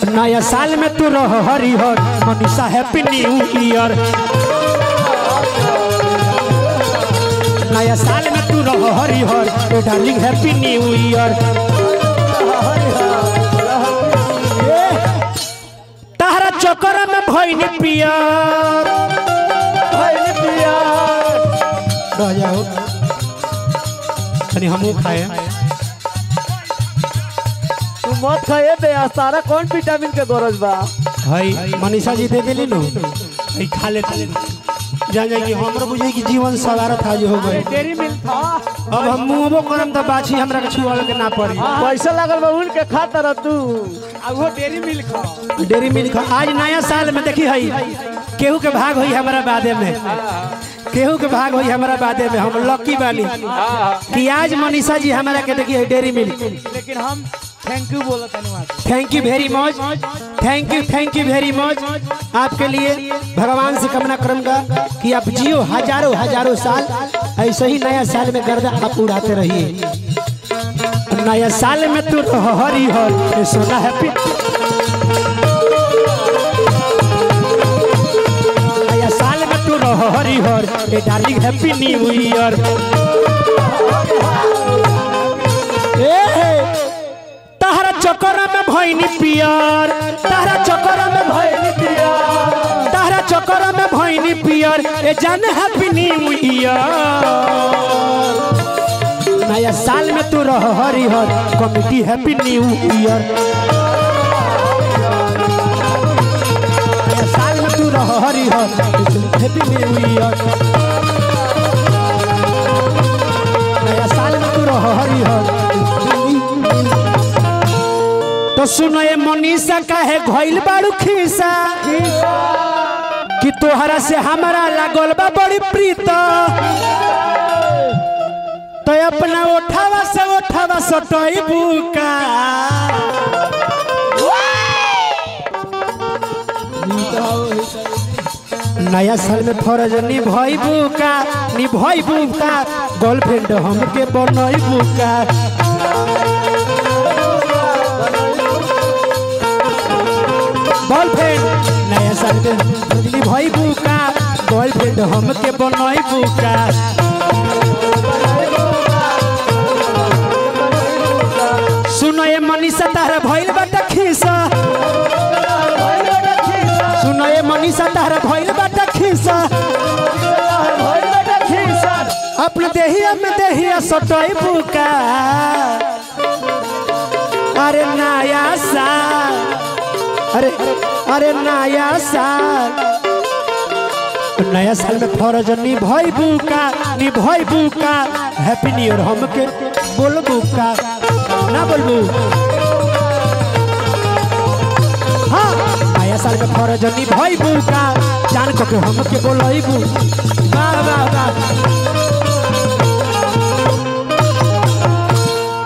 नया साल में तू रह हरिहर मनीषा हैप्पी न्यू ईयर। नया साल में तू रह हरिहर डार्लिंग हैप्पी न्यू ईयर। तारा चक्कर में भइनी पियर रह जाओ हमू खाए। तू मत खाए बे सारा कौन विटामिन के गरज बा। भाई मनीषा जी दे देली नु भाई खा लेते जान जाए कि हमरा बुझे कि जीवन सवार था जो हो गए। डेरी मिल्क था अब हम मुंहबो करम त बाछी हमरा के छुआवे के ना पड़ी। पैसा लागल बा उनके खाता रह तू। अब वो डेरी मिल्क खा। डेरी मिल्क आज नया साल में देखी हई केहू के भाग होई हमरा बादे में। केहू के भाग होई हमरा बादे में। हम लकी बानी कि आज मनीषा जी हमरा के देखी है डेरी मिल्क। लेकिन हम थैंक यू बोला धन्यवाद। थैंक यू वेरी मच। थैंक यू वेरी मच। आपके लिए भगवान से कामना करूंगा कि आप जियो हजारों साल ऐसे ही नया साल में गर्दा आप उड़ाते रहिए। नया साल में तू हरिहर सोना हैप्पी। नया साल में तू हरिहर डार्लिंग हैप्पी न्यू ईयर। तारा चक्कर में भइनी पियर। तारा चक्कर में भइनी पियर। तारा चक्कर में भइनी पियर ए जान हैप्पी न्यू ईयर। नया साल में तू रह हरिहर कमिटी हैप्पी न्यू ईयर। नया साल में तू रह हरिहर हैप्पी न्यू ईयर। नया साल में तू रह हरिहर। तो सुनो ये मनीषा काहे घइल बाड़ू खीसा कि तोहरा से हमारा लागल बा बड़ी प्रीत। तो अपना ओठावा सटई बुका। नया साल में फरज निभई बुका गर्लफ्रेंड हमके बनई बुका। गर्लफ्रेंड नया साल में बदली भाई बुका गर्लफ्रेंड हमके बनई बुका। सुनो ये मनीषा तारा भइल बाटा खीसा। सुनो ये मनीषा तारा भइल बाटा खीसा। अपने देहिया में देहिया सटई बुका। अरे नया साल अरे नया साल में फरज निभई बुका हैप्पी न्यू ईयर हमके बोलबू का ना बोलबू। हाँ नया साल में फरज निभई बुका जान को के हमके बोलबू। वाह वाह वाह।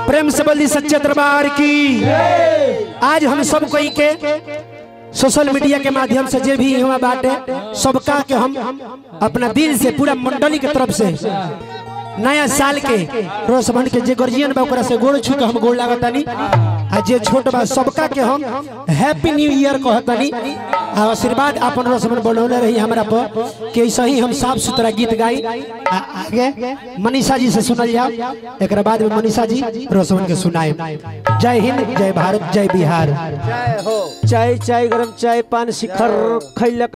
प्रेम से बल्दी सच्चे दरबार की। आज हम सब कोई के सोशल मीडिया के माध्यम से जे भी हुआ बाटे सबका के हम अपना दिल से पूरा मंडली के तरफ से नया साल के रोसबन के जे गर्जियन बा ओकरा से गोड़ छू के हम गोड़ लागतानी। आ जे छोट बा सबका के हम हैप्पी न्यू ईयर कहतानी। आशीर्वाद अपन रोसबन बनौले रही हमरा पर कि ऐसे ही हम साफ सुथरा गीत गाई। आगे मनीषा जी से सुनल जाओ एक बाद में मनीषा जी रोसबन के सुनाए। जय हिंद जय भारत जय बिहार। जय हो। चाय गरम चाय पान शिखर खैलक